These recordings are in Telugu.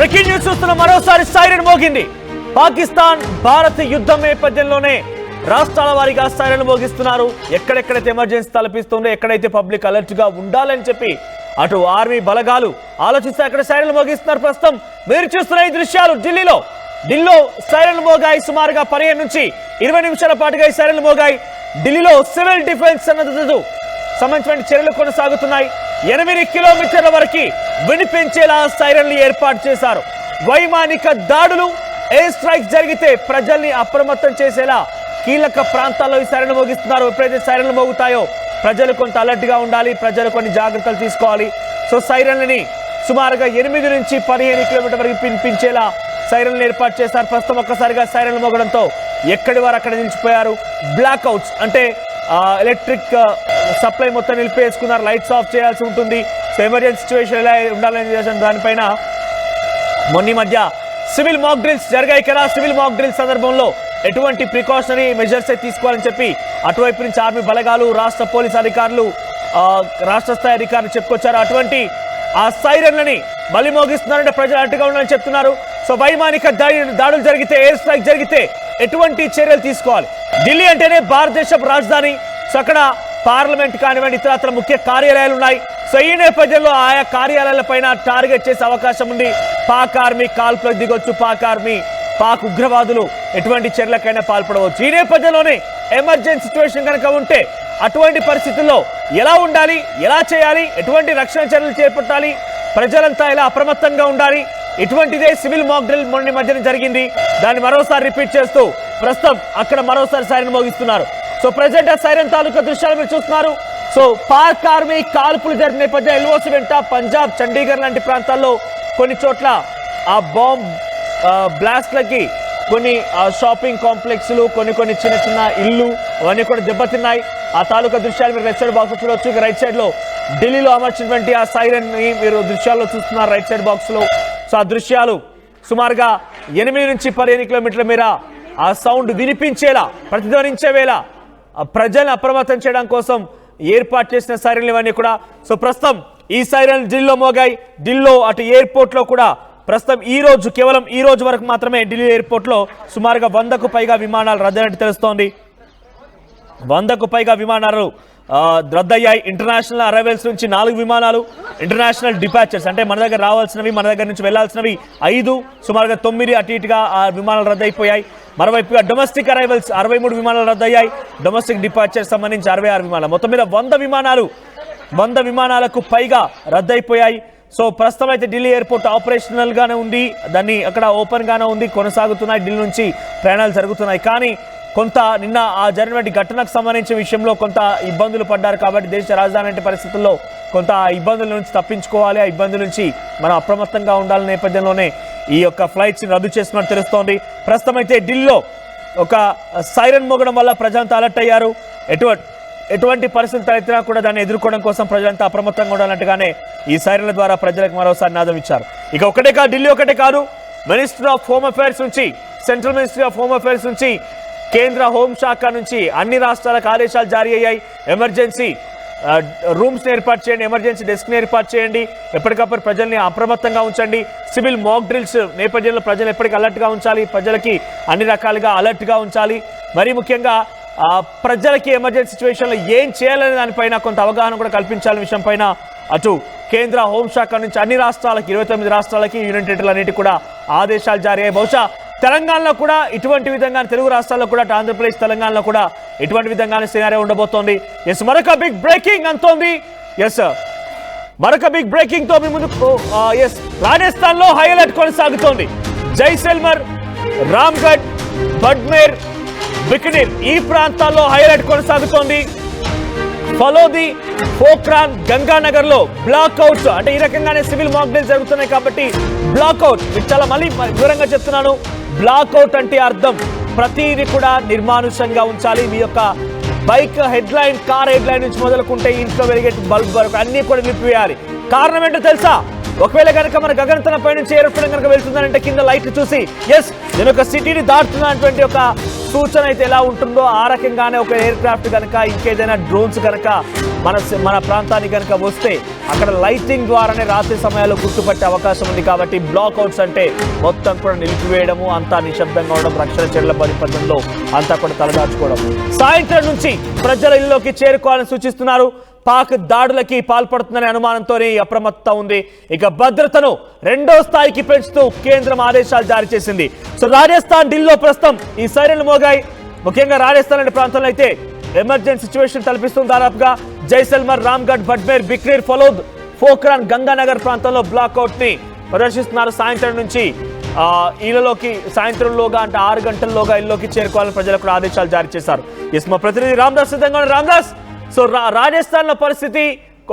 బ్రేకింగ్ న్యూస్ చూస్తున్న మరోసారి సైరన్ మోగింది. పాకిస్తాన్ భారత్ యుద్ధం నేపథ్యంలోనే రాష్ట్రాల వారీగా సైరన్ మోగిస్తున్నారు. ఎక్కడెక్కడైతే ఎమర్జెన్సీ తలపిస్తుందో, ఎక్కడైతే పబ్లిక్ అలర్ట్ గా ఉండాలని చెప్పి అటు ఆర్మీ బలగాలు ఆలోచిస్తే అక్కడ సైరన్ మోగిస్తున్నారు. ప్రస్తుతం మీరు చూస్తున్న ఈ దృశ్యాలు ఢిల్లీలో సైరన్ మోగాయి. సుమారుగా 15 నుంచి 20 నిమిషాల పాటుగా ఈ సైరన్ మోగాయి. ఢిల్లీలో సివిల్ డిఫెన్స్ అన్నది సంబంధించిన చర్యలు కొనసాగుతున్నాయి. 8 కిలోమీటర్ల వరకు వినిపించేలా సైరన్లు ఏర్పాటు చేశారు. వైమానిక దాడులు, ఎయిర్ స్ట్రైక్ జరిగితే ప్రజల్ని అప్రమత్తం చేసేలా కీలక ప్రాంతాల్లో ఈ సైరన్లు మోగిస్తున్నారు. ఎప్పుడైతే సైరన్లు మోగుతాయో ప్రజలు కొంత అలర్ట్ గా ఉండాలి, ప్రజలు కొన్ని జాగ్రత్తలు తీసుకోవాలి. సో సైరన్లని సుమారుగా 8 నుంచి 15 కిలోమీటర్ల వరకు వినిపించేలా సైరన్లు ఏర్పాటు చేశారు. ప్రస్తుతం ఒక్కసారిగా సైరన్లు మోగడంతో ఎక్కడి వారు అక్కడ నిలిచిపోయారు. బ్లాక్అవుట్స్ అంటే ఎలక్ట్రిక్ సప్లై మొత్తం నిలిపేసుకున్నారు. లైట్స్ ఆఫ్ చేయాల్సి ఉంటుంది. సో ఎమర్జెన్సీ సిచ్యువేషన్ ఎలా ఉండాలని దానిపైన మొన్న మధ్య సివిల్ మాక్ డ్రిల్స్ జరిగాయి కదా. సివిల్ మాక్ డ్రిల్స్ సందర్భంలో ఎటువంటి ప్రికాషనరీ మెజర్స్ తీసుకోవాలని చెప్పి అటువైపు నుంచి ఆర్మీ బలగాలు, రాష్ట్ర పోలీస్ అధికారులు, రాష్ట్ర స్థాయి అధికారులు చెప్పుకొచ్చారు. అటువంటి ఆ సైరన్లని మళ్ళీ మోగిస్తున్నారంటే ప్రజలు అట్టుగా ఉండాలని చెప్తున్నారు. సో వైమానిక దాడులు జరిగితే, ఎయిర్ స్ట్రైక్ జరిగితే ఎటువంటి చర్యలు తీసుకోవాలి. ఢిల్లీ అంటేనే భారతదేశపు రాజధాని. సో అక్కడ పార్లమెంట్ కానివ్వండి, ఇతరత్ర ముఖ్య కార్యాలయాలు ఉన్నాయి. సో ఈ నేపథ్యంలో ఆయా కార్యాలయాల పైన టార్గెట్ చేసే అవకాశం ఉంది. పాక్ ఆర్మీ కాల్పులకు దిగొచ్చు. పాక్ ఉగ్రవాదులు ఎటువంటి చర్యలకైనా పాల్పడవచ్చు. ఈ నేపథ్యంలోనే ఎమర్జెన్సీ సిచ్యువేషన్ కనుక ఉంటే అటువంటి పరిస్థితుల్లో ఎలా ఉండాలి, ఎలా చేయాలి, ఎటువంటి రక్షణ చర్యలు చేపట్టాలి, ప్రజలంతా ఎలా అప్రమత్తంగా ఉండాలి, ఇటువంటిదే సివిల్ మాక్ డ్రిల్ మొన్న మధ్యన జరిగింది. దాన్ని మరోసారి రిపీట్ చేస్తూ ప్రస్తుతం అక్కడ మరోసారి సైరన్ మోగిస్తున్నారు. సో ప్రెజెంట్ ఆ సైరన్ తాలూకా దృశ్యాలు మీరు చూస్తున్నారు. సో పాక్ ఆర్మీ కాల్పులు జరిగిన నేపథ్యం ఎల్ఓసి వెంట పంజాబ్, చండీగఢ్ లాంటి ప్రాంతాల్లో కొన్ని చోట్ల ఆ బాంబ్ బ్లాస్ట్లకి కొన్ని షాపింగ్ కాంప్లెక్స్లు, కొన్ని చిన్న ఇల్లు అవన్నీ కూడా దెబ్బతిన్నాయి. ఆ తాలూకా దృశ్యాలు మీరు రైట్ సైడ్ బాక్స్ చూడవచ్చు. ఇక రైట్ సైడ్ లో ఢిల్లీలో అమర్చినటువంటి ఆ సైరన్ ని మీరు దృశ్యాల్లో చూస్తున్నారు రైట్ సైడ్ బాక్స్ లో. సో ఆ దృశ్యాలు సుమారుగా 8 నుంచి 15 కిలోమీటర్ల మేర ఆ సౌండ్ వినిపించేలా, ప్రతిధ్వనించేవేళ ప్రజలను అప్రమత్తం చేయడం కోసం ఏర్పాటు చేసిన సైరన్లు ఇవన్నీ కూడా. సో ప్రస్తుతం ఈ సైరన్ ఢిల్లీలో మోగాయి. ఢిల్లీలో అటు ఎయిర్పోర్ట్ లో కూడా ప్రస్తుతం కేవలం ఈ రోజు వరకు మాత్రమే ఢిల్లీ ఎయిర్పోర్ట్ లో సుమారుగా 100కు పైగా విమానాలు రద్దయినట్టు తెలుస్తోంది. 100కు పైగా విమానాలు రద్దయ్యాయి. ఇంటర్నేషనల్ అరైవల్స్ నుంచి 4 విమానాలు, ఇంటర్నేషనల్ డిపాచర్స్ అంటే మన దగ్గర రావాల్సినవి, మన దగ్గర నుంచి వెళ్లాల్సినవి 5, సుమారుగా 9 అటు ఇటుగా ఆ విమానాలు రద్దయిపోయాయి. మరోవైపుగా డొమెస్టిక్ అరైవల్స్ 63 విమానాలు రద్దయ్యాయి. డొమెస్టిక్ డిపాచర్స్ సంబంధించి 66 విమానాలు, మొత్తం మీద 100 విమానాలకు పైగా రద్దయిపోయాయి. సో ప్రస్తుతం అయితే ఢిల్లీ ఎయిర్పోర్ట్ ఆపరేషనల్ గానే ఉంది. దాన్ని అక్కడ ఓపెన్ గానే ఉంది, కొనసాగుతున్నాయి. ఢిల్లీ నుంచి ప్రయాణాలు జరుగుతున్నాయి. కానీ కొంత నిన్న ఆ జరిగినటువంటి ఘటనకు సంబంధించిన విషయంలో కొంత ఇబ్బందులు పడ్డారు. కాబట్టి దేశ రాజధాని అంటే పరిస్థితుల్లో కొంత ఇబ్బందుల నుంచి తప్పించుకోవాలి, ఆ ఇబ్బందుల నుంచి మనం అప్రమత్తంగా ఉండాలనే నేపథ్యంలోనే ఈ యొక్క ఫ్లైట్స్ని రద్దు చేస్తున్నట్టు తెలుస్తోంది. ప్రస్తుతం అయితే ఢిల్లీలో ఒక సైరన్ మోగడం వల్ల ప్రజలంతా అలర్ట్ అయ్యారు. ఎటువంటి పరిస్థితులు తలెత్తినా కూడా దాన్ని ఎదుర్కోవడం కోసం ప్రజలంతా అప్రమత్తంగా ఉండాలంటేగానే ఈ సైరన్ల ద్వారా ప్రజలకు మరోసారి నాదం ఇచ్చారు. ఇక ఢిల్లీ ఒకటే కాదు, మినిస్ట్రీ ఆఫ్ హోమ్ అఫైర్స్ నుంచి, central ministry of home affairs నుంచి, కేంద్ర హోంశాఖ నుంచి అన్ని రాష్ట్రాలకు ఆదేశాలు జారీ అయ్యాయి. ఎమర్జెన్సీ రూమ్స్ ఏర్పాటు చేయండి, ఎమర్జెన్సీ డెస్క్ని ఏర్పాటు చేయండి, ఎప్పటికప్పుడు ప్రజల్ని అప్రమత్తంగా ఉంచండి. సివిల్ మాక్ డ్రిల్స్ నేపథ్యంలో ప్రజలు ఎప్పటికీ అలర్ట్గా ఉంచాలి, ప్రజలకి అన్ని రకాలుగా అలర్ట్గా ఉంచాలి. మరీ ముఖ్యంగా ప్రజలకి ఎమర్జెన్సీ సిచ్యువేషన్లో ఏం చేయాలనే దానిపైన కొంత అవగాహన కూడా కల్పించాలనే విషయం పైన అటు కేంద్ర హోంశాఖ నుంచి అన్ని రాష్ట్రాలకి, 29 రాష్ట్రాలకి, యూనియన్ టెరిటరీలన్నిటికీ కూడా ఆదేశాలు జారీ అయ్యాయి. బహుశా తెలంగాణలో కూడా ఇటువంటి విధంగా, తెలుగు రాష్ట్రాల్లో కూడా, ఆంధ్రప్రదేశ్, తెలంగాణలో కూడా ఇటువంటి విధంగానే సినారియో ఉండబోతోంది. మరొక బిగ్ బ్రేకింగ్ అంతోంది. మరొక బిగ్ బ్రేకింగ్ తో మీ ముందుకు రాజస్థాన్ లో హై అలర్ట్ కొనసాగుతోంది. జైసల్మర్, రామ్గఢ్, బడ్మేర్, బికనీర్ ఈ ప్రాంతాల్లో హై అలర్ట్ కొనసాగుతోంది. ఫలోది, పోఖ్రాన్, గంగానగర్ లో బ్లాక్అవుట్స్ అంటే ఈ రకంగానే సివిల్ మాక్ డ్రిల్స్ జరుగుతున్నాయి. కాబట్టి బ్లాక్అవుట్ చాలా మళ్ళీ వివరంగా చెప్తున్నాను. బ్లాక్అవుట్ అంటే అర్థం ప్రతిదీ కూడా నిర్మానుషంగా ఉంచాలి. మీ యొక్క bike head line, car head line నుంచి మొదలుకుంటే ఇంట్లో వెలిగే బల్బ్ వరకు అన్ని కూడా నిలిపివేయాలి. కారణం ఏంటో తెలుసా? ఒకవేళ కనుక మన గగనతలం పై నుంచి ఏరోప్లేన్ కనుక వెళ్తుందంటే కింద లైట్ చూసి నేను ఒక సిటీని దాటుతున్నటువంటి ఒక సూచన అయితే ఎలా ఉంటుందో ఆ రకంగానే ఒక ఎయిర్ క్రాఫ్ట్ కనుక ఇంకేదైనా డ్రోన్స్ కనుక మన ప్రాంతానికి కనుక వస్తే అక్కడ లైటింగ్ ద్వారానే రాత్రి సమయాల్లో గుర్తుపట్టే అవకాశం ఉంది. కాబట్టి బ్లాక్అవుట్స్ అంటే మొత్తం కూడా నిలిపివేయడము, అంతా నిశ్శబ్దంగా ఉండడం, రక్షణ చర్యల పరిపథంలో అంతా కూడా తలదాచుకోవడం. సాయంత్రం నుంచి ప్రజల ఇల్లులోకి చేరుకోవాలని సూచిస్తున్నారు. పాక్ దాడులకి పాల్పడుతుందనే అనుమానంతోనే అప్రమత్తం ఉంది. ఇక భద్రతను 2వ స్థాయికి పెంచుతూ కేంద్రం ఆదేశాలు జారీ చేసింది. సో రాజస్థాన్, ఢిల్లీలో ప్రస్తుతం ఈ సైరన్లు మోగాయి. ముఖ్యంగా రాజస్థాన్ అనే ప్రాంతంలో అయితే ఎమర్జెన్సీ సిచ్యువేషన్ తలపిస్తుంది. దాదాపుగా జైసల్మర్, రామ్గఢ్, బడ్మేర్, బిక్నీర్, ఫలోద్, ఫోక్రాన్, గంగానగర్ ప్రాంతంలో బ్లాక్అవుట్ ని ప్రదర్శిస్తున్నారు. సాయంత్రం నుంచి ఇళ్లలోకి సాయంత్రంలోగా అంటే 6 గంటల్లోగా ఇల్లులోకి చేరుకోవాలని ప్రజలకు కూడా ఆదేశాలు జారీ చేశారు. మా ప్రతినిధి రామ్దాస్ సిద్ధంగా రామ్దాస్, సో రాజస్థాన్ లో పరిస్థితి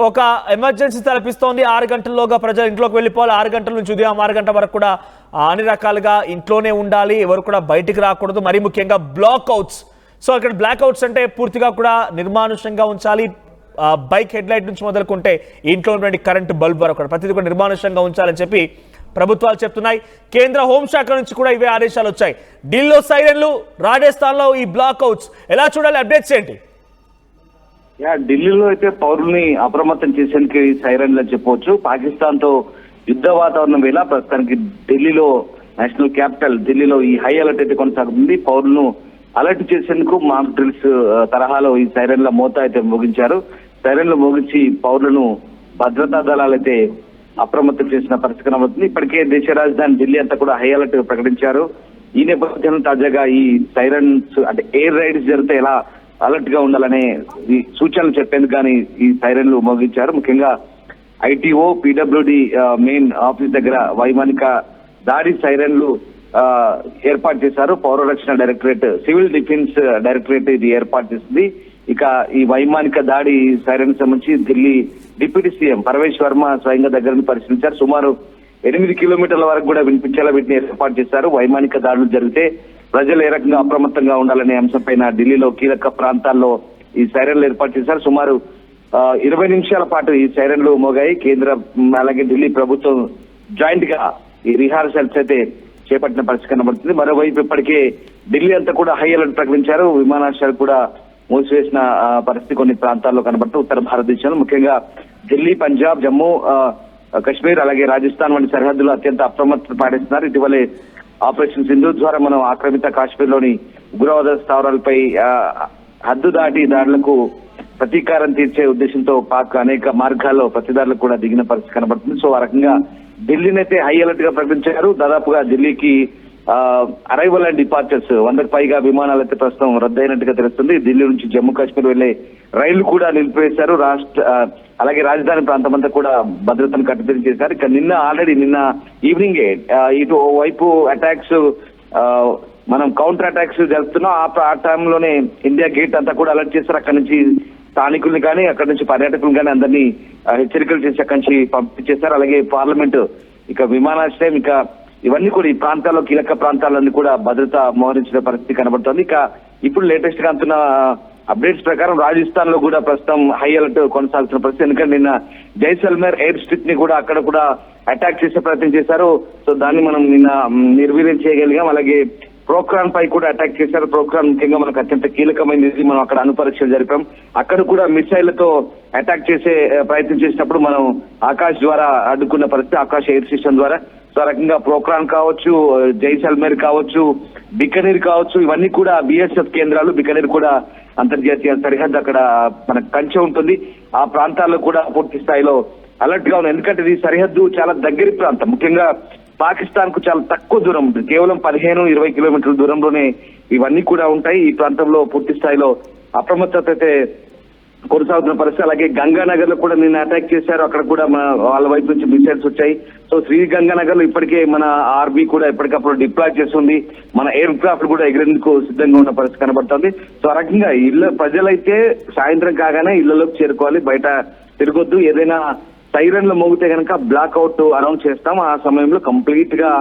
ఒక ఎమర్జెన్సీ తలపిస్తోంది. 6 గంటల్లోగా ప్రజలు ఇంట్లోకి వెళ్ళిపోవాలి. 6 గంటల నుంచి ఉదయం 6 గంటల వరకు కూడా అన్ని రకాలుగా ఇంట్లోనే ఉండాలి, ఎవరు కూడా బయటికి రాకూడదు. మరి ముఖ్యంగా బ్లాక్అవుట్స్, సో ఇక్కడ బ్లాక్అవుట్స్ అంటే పూర్తిగా కూడా నిర్మానుష్యంగా ఉంచాలి. బైక్ హెడ్ లైట్ నుంచి మొదలుకుంటే ఇంట్లో ఉన్నటువంటి కరెంటు బల్బ్ వరకు కూడా ప్రతిదీ కూడా నిర్మానుష్యంగా ఉంచాలని చెప్పి ప్రభుత్వాలు చెప్తున్నాయి. కేంద్ర హోంశాఖ నుంచి కూడా ఇవే ఆదేశాలు వచ్చాయి. ఢిల్లీలో సైరన్లు, రాజస్థాన్లో ఈ బ్లాక్అవుట్స్ ఎలా చూడాలి? అప్డేట్స్ ఏంటి? ఢిల్లీలో అయితే పౌరుల్ని అప్రమత్తం చేసేందుకు ఈ సైరన్లు అని చెప్పవచ్చు. పాకిస్తాన్ తో యుద్ధ వాతావరణం వేళ ప్రస్తుతానికి ఢిల్లీలో, నేషనల్ క్యాపిటల్ ఢిల్లీలో ఈ హై అలర్ట్ అయితే కొనసాగుతుంది. పౌరులను అలర్ట్ చేసేందుకు మాక్ డ్రిల్స్ తరహాలో ఈ సైరన్ల మోత అయితే మోగించారు. సైరన్లు మోగించి పౌరులను భద్రతా దళాలు అయితే అప్రమత్తం చేసిన పరిస్థితి కనబడుతుంది. ఇప్పటికే దేశ రాజధాని ఢిల్లీ అంతా కూడా హై అలర్ట్ ప్రకటించారు. ఈ నేపథ్యంలో తాజాగా ఈ సైరన్స్ అంటే ఎయిర్ రైడ్స్ జరిగితే ఎలా అలర్ట్ గా ఉండాలనే ఈ సూచనలు చెప్పేందుకు కానీ ఈ సైరన్లు మోగించారు. ముఖ్యంగా ఐటీఓ, పీడబ్ల్యూడి మెయిన్ ఆఫీస్ దగ్గర వైమానిక దాడి సైరన్లు ఏర్పాటు చేశారు. పౌర రక్షణ డైరెక్టరేట్, సివిల్ డిఫెన్స్ డైరెక్టరేట్ ఇది ఏర్పాటు చేసింది. ఇక ఈ వైమానిక దాడి సైరన్ సంబంధించి ఢిల్లీ డిప్యూటీ సీఎం పరమేశ్ వర్మ స్వయంగా దగ్గర పరిశీలించారు. సుమారు 8 కిలోమీటర్ల వరకు కూడా వినిపించేలా వీటిని ఏర్పాటు చేశారు. వైమానిక దాడులు జరిగితే ప్రజలు ఏ రకంగా అప్రమత్తంగా ఉండాలనే అంశంపైన ఢిల్లీలో కీలక ప్రాంతాల్లో ఈ సైరన్లు ఏర్పాటు చేశారు. సుమారు 20 నిమిషాల పాటు ఈ సైరన్లు మోగాయి. కేంద్రం అలాగే ఢిల్లీ ప్రభుత్వం జాయింట్ గా ఈ రిహార్సల్స్ అయితే చేపట్టిన పరిస్థితి కనబడుతుంది. మరోవైపు ఇప్పటికే ఢిల్లీ అంతా కూడా హై అలర్ట్ ప్రకటించారు. విమానాశ్రయాలు కూడా మూసివేసిన పరిస్థితి కొన్ని ప్రాంతాల్లో కనబడుతుంది. ఉత్తర భారతదేశంలో ముఖ్యంగా ఢిల్లీ, పంజాబ్, జమ్మూ కాశ్మీర్ అలాగే రాజస్థాన్ వంటి సరిహద్దులు అత్యంత అప్రమత్తత పాటిస్తున్నారు. ఇటీవలే ఆపరేషన్ సింధు ద్వారా మనం ఆక్రమిత కాశ్మీర్ లోని ఉగ్రవాద స్థావరాలపై హద్దు దాటి దాడులకు ప్రతీకారం తీర్చే ఉద్దేశంతో పాక్ అనేక మార్గాల్లో ప్రతిదారులకు కూడా దిగిన పరిస్థితి కనబడుతుంది. సో ఆ రకంగా ఢిల్లీని అయితే హై అలర్ట్ గా ప్రకటించారు. దాదాపుగా ఢిల్లీకి అరైవల్ అండ్ డిపార్చర్స్ 100కు పైగా విమానాలు అయితే ప్రస్తుతం రద్దయినట్టుగా తెలుస్తుంది. ఢిల్లీ నుంచి జమ్మూ కాశ్మీర్ వెళ్లే రైళ్లు కూడా నిలిపివేశారు. అలాగే రాజధాని ప్రాంతం అంతా కూడా భద్రతను కట్టుదిట్టం చేశారు. ఇక నిన్న ఈవినింగే ఇటు వైపు అటాక్స్, మనం కౌంటర్ అటాక్స్ జరుపుతున్నాం. ఆ టైంలోనే ఇండియా గేట్ అంతా కూడా అలర్ట్ చేశారు. అక్కడి నుంచి స్థానికుల్ని కానీ అక్కడి నుంచి పర్యాటకులు కానీ అందరినీ హెచ్చరికలు చేసి అక్కడి నుంచి పంపించేశారు. అలాగే పార్లమెంటు, ఇక విమానాశ్రయం, ఇక ఇవన్నీ కూడా ఈ ప్రాంతాల్లో కీలక ప్రాంతాలన్నీ కూడా భద్రత మోహరించిన పరిస్థితి కనబడుతోంది. ఇక ఇప్పుడు లేటెస్ట్ గా అందుతున్న అప్డేట్స్ ప్రకారం రాజస్థాన్ లో కూడా ప్రస్తుతం హై అలర్ట్ కొనసాగుతున్న పరిస్థితి. ఎందుకంటే నిన్న జైసల్మేర్ ఎయిర్ స్ట్రిప్ ని కూడా అక్కడ కూడా అటాక్ చేసే ప్రయత్నం చేశారు. సో దాన్ని మనం నిన్న నిర్వీర్యం చేయగలిగాం. అలాగే ప్రోక్రాన్ పై కూడా అటాక్ చేశారు. ప్రోక్రాన్ ముఖ్యంగా మనకు అత్యంత కీలకమైనది. మనం అక్కడ అణుపరీక్షలు జరిపాం. అక్కడ కూడా మిసైళ్లతో అటాక్ చేసే ప్రయత్నం చేసినప్పుడు మనం ఆకాశ్ ద్వారా అడ్డుకున్న పరిస్థితి, ఆకాశ్ ఎయిర్ సిస్టమ్ ద్వారా. సో రకంగా ప్రోక్రాన్ కావచ్చు, జైసల్మేర్ కావచ్చు, బికనీర్ కావచ్చు, ఇవన్నీ కూడా బిఎస్ఎఫ్ కేంద్రాలు. బికనీర్ కూడా అంతర్జాతీయ సరిహద్దు, అక్కడ మనకు కంచె ఉంటుంది. ఆ ప్రాంతాల్లో కూడా పూర్తి స్థాయిలో అలర్ట్ గా ఉంది. ఎందుకంటే ఇది సరిహద్దు చాలా దగ్గరి ప్రాంతం. ముఖ్యంగా పాకిస్తాన్ కు చాలా తక్కువ దూరం ఉంటుంది. కేవలం 15-20 కిలోమీటర్ల దూరంలోనే ఇవన్నీ కూడా ఉంటాయి. ఈ ప్రాంతంలో పూర్తి స్థాయిలో అప్రమత్తత అయితే కొనసాగుతున్న పరిస్థితి. అలాగే గంగానగర్ లో కూడా నిన్న అటాక్ చేశారు. అక్కడ కూడా వాళ్ళ వైపు నుంచి మిసైల్స్ వచ్చాయి. సో శ్రీ గంగానగర్ లో ఇప్పటికే మన ఆర్మీ కూడా ఎప్పటికప్పుడు డిప్లాయ్ చేస్తుంది. మన ఎయిర్ క్రాఫ్ట్ కూడా ఎగిరేందుకు సిద్ధంగా ఉన్న పరిస్థితి కనబడుతుంది. సో ఆ రకంగా ప్రజలైతే సాయంత్రం కాగానే ఇళ్లలోకి చేరుకోవాలి, బయట తిరగొద్దు. ఏదైనా సైరన్లు మోగితే కనుక బ్లాక్అవుట్ అనౌన్స్ చేస్తాం. ఆ సమయంలో కంప్లీట్ గా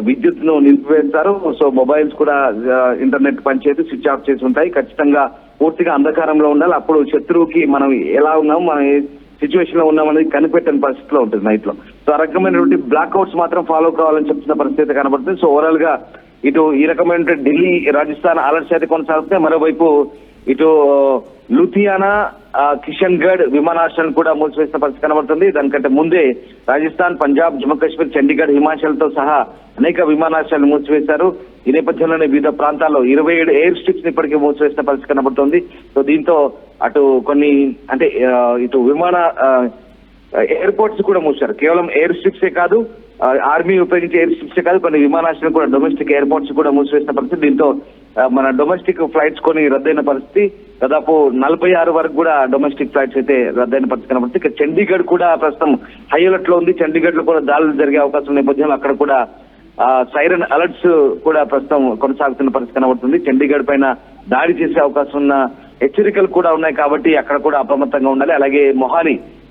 విద్యుత్ ను నిలిపివేస్తారు. సో మొబైల్స్ కూడా ఇంటర్నెట్ పనిచేసి స్విచ్ ఆఫ్ చేసి ఉంటాయి. ఖచ్చితంగా పూర్తిగా అంధకారంలో ఉండాలి. అప్పుడు శత్రువుకి మనం ఎలా ఉన్నాం, మనం ఏ సిచ్యువేషన్ లో ఉన్నాం అనేది కనిపెట్టని పరిస్థితిలో ఉంటుంది నైట్ లో. సో ఆ రకమైనటువంటి బ్లాక్అవుట్స్ మాత్రం ఫాలో కావాలని చెప్తున్న పరిస్థితి కనబడుతుంది. సో ఓవరాల్ గా ఇటు ఈ రకమైన ఢిల్లీ రాజస్థాన్ అలర్ట్స్ అయితే కొనసాగుతున్నాయి. మరోవైపు ఇటు లూథియానా కిషన్ గఢ్ విమానాశ్రయాలను కూడా మూసివేసిన పరిస్థితి కనబడుతుంది. దానికంటే ముందే రాజస్థాన్, పంజాబ్, జమ్మూ కాశ్మీర్, చండీగఢ్, హిమాచల్ తో సహా అనేక విమానాశ్రయాలు మూసివేశారు. ఈ నేపథ్యంలోనే వివిధ ప్రాంతాల్లో 27 ఎయిర్ స్ట్రిప్స్ ని ఇప్పటికే మూసివేసిన పరిస్థితి కనబడుతుంది. సో దీంతో అటు కొన్ని అంటే ఇటు ఎయిర్పోర్ట్స్ కూడా మూసారు. కేవలం ఎయిర్ స్ట్రిప్సే కాదు, ఆర్మీ ఉపయోగించే ఎయిర్ స్ట్రిప్సే కాదు, కొన్ని విమానాశ్రయాలు కూడా డొమెస్టిక్ ఎయిర్పోర్ట్స్ కూడా మూసివేసిన పరిస్థితి. దీంతో మన డొమెస్టిక్ ఫ్లైట్స్ కొన్ని రద్దయిన పరిస్థితి. దాదాపు 46 వరకు కూడా డొమెస్టిక్ ఫ్లైట్స్ అయితే రద్దయిన పరిస్థితి కనబడుతుంది. ఇక చండీగఢ్ కూడా ప్రస్తుతం హై అలర్ట్ లో ఉంది. చండీగఢ్ లో కూడా దాడులు జరిగే అవకాశం నేపథ్యంలో అక్కడ కూడా సైరన్ అలర్ట్స్ కూడా ప్రస్తుతం కొనసాగుతున్న పరిస్థితి కనబడుతుంది. చండీగఢ్ పైన దాడి చేసే అవకాశం ఉన్న హెచ్చరికలు కూడా ఉన్నాయి కాబట్టి అక్కడ కూడా అప్రమత్తంగా ఉండాలి. అలాగే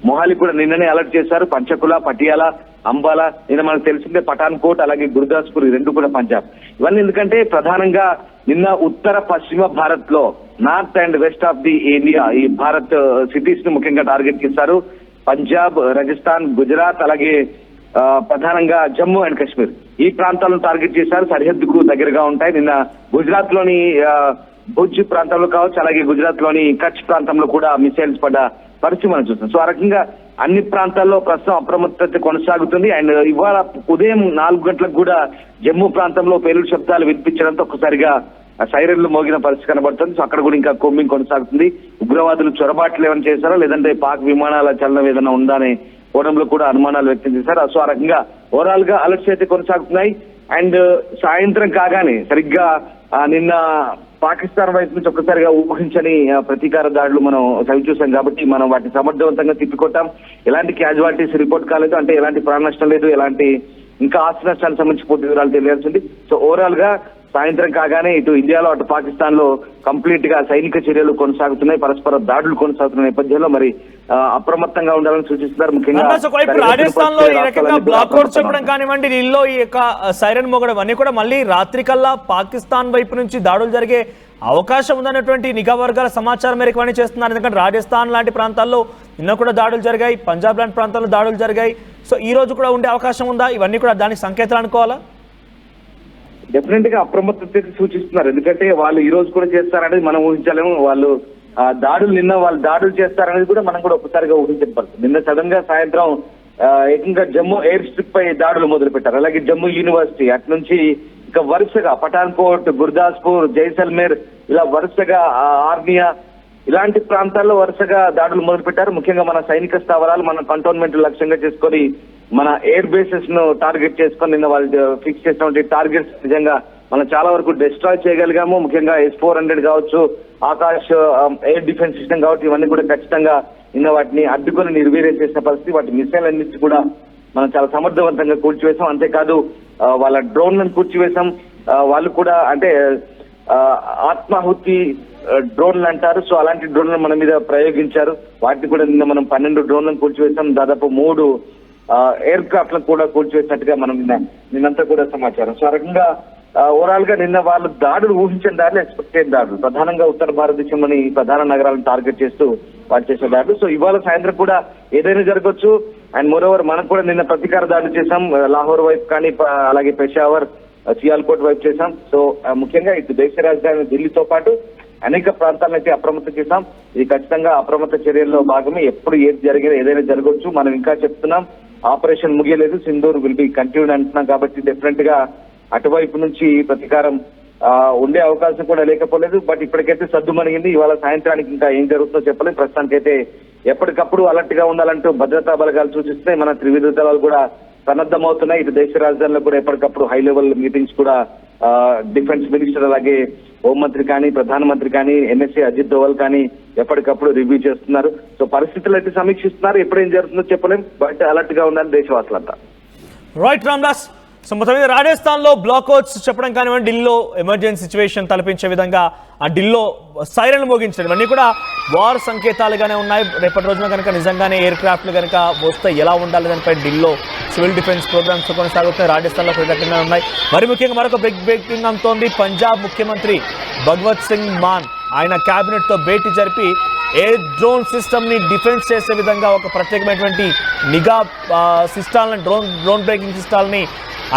మొహాలి కూడా నిన్ననే అలర్ట్ చేశారు. పంచకుల, పటియాలా, అంబాలా, నిన్న మనకు తెలిసిందే పఠాన్కోట్, అలాగే గురుదాస్పూర్, ఈ రెండు కూడా పంజాబ్. ఇవన్నీ ఎందుకంటే ప్రధానంగా నిన్న ఉత్తర పశ్చిమ భారత్ లో north and west of the India ఈ భారత్ సిటీస్ ని ముఖ్యంగా టార్గెట్ చేశారు. పంజాబ్, రాజస్థాన్, గుజరాత్, అలాగే ప్రధానంగా జమ్మూ అండ్ కాశ్మీర్ ఈ ప్రాంతాలను టార్గెట్ చేశారు. సరిహద్దుకు దగ్గరగా ఉంటాయి. నిన్న గుజరాత్ లోని భుజ్ ప్రాంతంలో కావచ్చు, అలాగే గుజరాత్ లోని కచ్ ప్రాంతంలో కూడా మిసైల్స్ పడ్డ పరిస్థితి మనం చూస్తాం. సో ఆ రకంగా అన్ని ప్రాంతాల్లో ప్రస్తుతం అప్రమత్తత కొనసాగుతుంది. అండ్ ఇవాళ ఉదయం 4 గంటలకు కూడా జమ్మూ ప్రాంతంలో పేలుడు శబ్దాలు వినిపించడంతో ఒక్కసారిగా సైరన్లు మోగిన పరిస్థితి కనబడుతుంది. సో అక్కడ కూడా ఇంకా కోంబింగ్ కొనసాగుతుంది. ఉగ్రవాదులు చొరబాట్లు ఏమైనా చేశారో లేదంటే పాక్ విమానాల చలనం ఏదైనా ఉందా అనే కోణంలో కూడా అనుమానాలు వ్యక్తం చేశారు. సో ఆ రకంగా ఓవరాల్ గా అలర్ట్స్ అయితే కొనసాగుతున్నాయి. అండ్ సాయంత్రం కాగానే సరిగ్గా నిన్న పాకిస్తాన్ వైపు నుంచి ఒక్కసారిగా ఊహించని ప్రతీకార దాడులు మనం చవి చూసాం కాబట్టి మనం వాటిని సమర్థవంతంగా తిప్పికొట్టాం. ఎలాంటి క్యాజువాలిటీస్ రిపోర్ట్ కాలేదు, అంటే ఎలాంటి ప్రాణ నష్టం లేదు, ఎలాంటి ఇంకా ఆస్తి నష్టానికి సంబంధించి పూర్తి వివరాలు తెలియాల్సింది. సో ఓవరాల్ గా సాయంత్రం కాగానే ఇటు ఇండియాలో అటు పాకిస్తాన్ లో కంప్లీట్ గా సైనిక చర్యలు కొనసాగుతున్నాయి, పరస్పర దాడులు కొనసాగుతున్న నేపథ్యంలో మరి అప్రమత్తంగా ఉండాలని సూచిస్తున్నారు. ముఖ్యంగా రాజస్థాన్ లో ఈ రకంగా బ్లాక్అవుట్ చెప్పడం కానివ్వండి, ఢిల్లీలో ఈ యొక్క సైరన్ మోగడం అన్ని కూడా మళ్ళీ రాత్రి కల్లా పాకిస్తాన్ వైపు నుంచి దాడులు జరిగే అవకాశం ఉందన్నటువంటి నిఘా వర్గాల సమాచారం మేరకు అని చేస్తున్నారు. ఎందుకంటే రాజస్థాన్ లాంటి ప్రాంతాల్లో నిన్న కూడా దాడులు జరిగాయి, పంజాబ్ లాంటి ప్రాంతాల్లో దాడులు జరిగాయి. సో ఈ రోజు కూడా ఉండే అవకాశం ఉందా? ఇవన్నీ కూడా దానికి సంకేతాలు అనుకోవాలా? డెఫినెట్ గా అప్రమత్తత సూచిస్తున్నారు. ఎందుకంటే వాళ్ళు ఈ రోజు కూడా చేస్తారనేది మనం ఊహించలేము. వాళ్ళు వాళ్ళు దాడులు చేస్తారనేది కూడా మనం కూడా ఒక్కసారిగా ఊహించబడుతుంది. నిన్న సడన్ గా సాయంత్రం ఏకంగా జమ్మూ ఎయిర్ స్ట్రిప్ పై దాడులు మొదలు పెట్టారు. అలాగే జమ్మూ యూనివర్సిటీ అటు నుంచి ఇక వరుసగా పఠాన్కోట్, గుర్దాస్పూర్, జైసల్మేర్ ఇలా వరుసగా ఆర్మియా ఇలాంటి ప్రాంతాల్లో వరుసగా దాడులు మొదలు పెట్టారు. ముఖ్యంగా మన సైనిక స్థావరాలు, మన కంటోన్మెంట్ లక్ష్యంగా చేసుకొని మన ఎయిర్ బేసెస్ ను టార్గెట్ చేసుకొని నిన్న వాళ్ళు ఫిక్స్ చేసినటువంటి టార్గెట్స్ నిజంగా మనం చాలా వరకు డిస్ట్రాయ్ చేయగలిగాము. ముఖ్యంగా S-400 కావచ్చు, ఆకాశ్ ఎయిర్ డిఫెన్స్ సిస్టమ్ కావచ్చు, ఇవన్నీ కూడా ఖచ్చితంగా నిన్న వాటిని అడ్డుకొని నిర్వీర్యం చేసిన పరిస్థితి. వాటి మిసైల్ అన్నింటి కూడా మనం చాలా సమర్థవంతంగా కూల్చివేశాం. అంతేకాదు వాళ్ళ డ్రోన్లను కూల్చివేశాం. వాళ్ళు కూడా అంటే ఆత్మాహుతి డ్రోన్లు అంటారు. సో అలాంటి డ్రోన్లను మన మీద ప్రయోగించారు. వాటిని కూడా నిన్న మనం 12 డ్రోన్లను కూల్చివేశాం. దాదాపు 3 ఎయిర్ క్రాఫ్ట్లను కూడా కూల్చివేసినట్టుగా మనం నిన్నంతా కూడా సమాచారం. సో ఆ రకంగా ఓవరాల్ గా నిన్న వాళ్ళు దాడులు ఊహించిన దాడులు, ఎక్స్పెక్టెడ్ దాడులు, ప్రధానంగా ఉత్తర భారతదేశంలోని ప్రధాన నగరాలను టార్గెట్ చేస్తూ వాళ్ళు చేసిన దాడులు. సో ఇవాళ సాయంత్రం కూడా ఏదైనా జరగవచ్చు. అండ్ మోరోవర్ మనం కూడా నిన్న ప్రతీకార దాడులు చేశాం. లాహోర్ వైపు కానీ, అలాగే పెషావర్, సియాల్కోట్ వైపు చేశాం. సో ముఖ్యంగా ఇటు దేశ రాజధాని ఢిల్లీతో పాటు అనేక ప్రాంతాలను అయితే అప్రమత్తం చేశాం. ఇది ఖచ్చితంగా అప్రమత్త చర్యల్లో భాగమే. ఎప్పుడు ఏది జరిగినా ఏదైనా జరగవచ్చు. మనం ఇంకా చెప్తున్నాం, ఆపరేషన్ ముగియలేదు, సింధూర్ విల్ బి కంటిన్యూడ్ అంటున్నాం. కాబట్టి డెఫినెట్ గా అటువైపు నుంచి ప్రతీకారం ఉండే అవకాశం కూడా లేకపోలేదు. బట్ ఇప్పటికైతే సద్దుమణిగింది. ఇవాళ సాయంత్రానికి ఇంకా ఏం జరుగుతుందో చెప్పలేదు. ప్రస్తుతానికైతే ఎప్పటికప్పుడు అలర్ట్ గా ఉండాలంటూ భద్రతా బలగాలు సూచిస్తున్నాయి. మన త్రివిధ దళాలు కూడా సన్నద్ధమవుతున్నాయి. ఇటు దేశ రాజధానిలో కూడా ఎప్పటికప్పుడు హై లెవెల్ మీటింగ్స్ కూడా డిఫెన్స్ మినిస్టర్, అలాగే హోంమంత్రి కానీ, ప్రధానమంత్రి కానీ, NSA అజిత్ దోవల్ కానీ ఎప్పటికప్పుడు రివ్యూ చేస్తున్నారు. సో పరిస్థితులు అయితే సమీక్షిస్తున్నారు. ఎప్పుడు ఏం జరుగుతుందో చెప్పలేం. బట్ అలర్ట్ గా ఉండాలి దేశవాసులంతా. రైట్ రామ్దాస్. సో మొత్తం మీద రాజస్థాన్ లో బ్లాక్అవుట్స్ చెప్పడం కానివ్వండి, ఢిల్లీలో ఎమర్జెన్సీ సిచ్యువేషన్ తలపించే విధంగా ఆ ఢిల్లీలో సైరన్ మోగించడం, ఇవన్నీ కూడా వార్ సంకేతాలుగానే ఉన్నాయి. రేపటి రోజున కనుక నిజంగానే ఎయిర్ క్రాఫ్ట్లు కనుక వస్తే ఎలా ఉండాలి దానిపై ఢిల్లీలో సివిల్ డిఫెన్స్ ప్రోగ్రామ్స్ కొనసాగుతున్నాయి. రాజస్థాన్లో ప్రత్యేకంగా ఉన్నాయి. మరి ముఖ్యంగా మరొక బ్రేకింగ్ అందుతోంది. పంజాబ్ ముఖ్యమంత్రి భగవత్ సింగ్ మాన్ ఆయన క్యాబినెట్ తో భేటీ జరిపి ఎయిర్ డ్రోన్ సిస్టమ్ ని డిఫెన్స్ చేసే విధంగా ఒక ప్రత్యేకమైనటువంటి నిఘా సిస్టాలని, డ్రోన్ బ్రేకింగ్ సిస్టాలని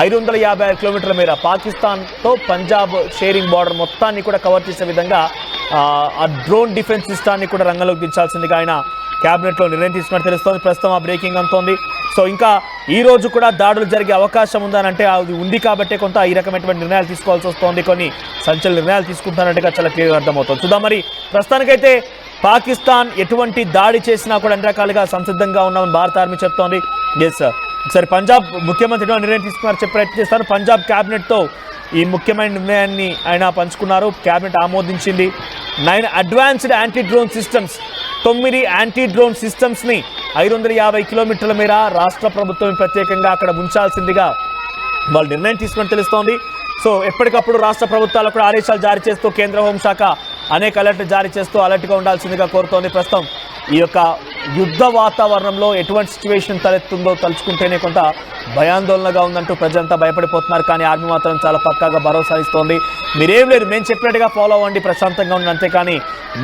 556 కిలోమీటర్ల మేర పాకిస్తాన్తో పంజాబ్ షేరింగ్ బార్డర్ మొత్తాన్ని కూడా కవర్ చేసే విధంగా ఆ డ్రోన్ డిఫెన్స్ సిస్టాన్ని కూడా రంగంలోకి దించాల్సిందిగా ఆయన క్యాబినెట్లో నిర్ణయం తీసుకున్నట్టు తెలుస్తోంది. ప్రస్తుతం ఆ బ్రేకింగ్ అంతోంది. సో ఇంకా ఈ రోజు కూడా దాడులు జరిగే అవకాశం ఉందనంటే అది ఉంది కాబట్టి కొంత ఈ రకమైనటువంటి నిర్ణయాలు తీసుకోవాల్సి వస్తోంది. కొన్ని సంచలన నిర్ణయాలు తీసుకుంటున్నట్టుగా చాలా క్లియర్గా అర్థమవుతుంది. చూద్దాం మరి ప్రస్తుతానికైతే పాకిస్తాన్ ఎటువంటి దాడి చేసినా కూడా అన్ని రకాలుగా సంసిద్ధంగా ఉన్నామని భారత ఆర్మీ చెప్తోంది. ఎస్ ఒకసారి పంజాబ్ ముఖ్యమంత్రి నిర్ణయం తీసుకున్నారు చెప్పే ప్రయత్నం చేస్తారు. పంజాబ్ క్యాబినెట్తో ఈ ముఖ్యమైన నిర్ణయాన్ని ఆయన పంచుకున్నారు. క్యాబినెట్ ఆమోదించింది. 9 advanced anti drone systems 9 anti drone సిస్టమ్స్ని 550 కిలోమీటర్ల మేర రాష్ట్ర ప్రభుత్వం ప్రత్యేకంగా అక్కడ ఉంచాల్సిందిగా వాళ్ళు నిర్ణయం తీసుకుని తెలుస్తోంది. సో ఎప్పటికప్పుడు రాష్ట్ర ప్రభుత్వాలకు కూడా ఆదేశాలు జారీ చేస్తూ కేంద్ర హోంశాఖ అనేక అలర్ట్లు జారీ చేస్తూ అలర్ట్గా ఉండాల్సిందిగా కోరుతోంది. ప్రస్తుతం ఈ యొక్క యుద్ధ వాతావరణంలో ఎటువంటి సిచ్యువేషన్ తలెత్తుందో తలుచుకుంటేనే కొంత భయాందోళనగా ఉందంటూ ప్రజలంతా భయపడిపోతున్నారు. కానీ ఆర్మీ మాత్రం చాలా పక్కాగా భరోసా ఇస్తోంది. మీరేం లేదు, మేము చెప్పినట్టుగా ఫాలో అవ్వండి, ప్రశాంతంగా ఉండండి, అంతేకాని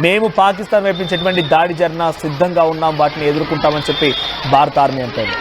మేము పాకిస్తాన్ వైపు నుంచి ఎటువంటి దాడి జరిగినా సిద్ధంగా ఉన్నాం, వాటిని ఎదుర్కొంటామని చెప్పి భారత ఆర్మీ అంటుంది.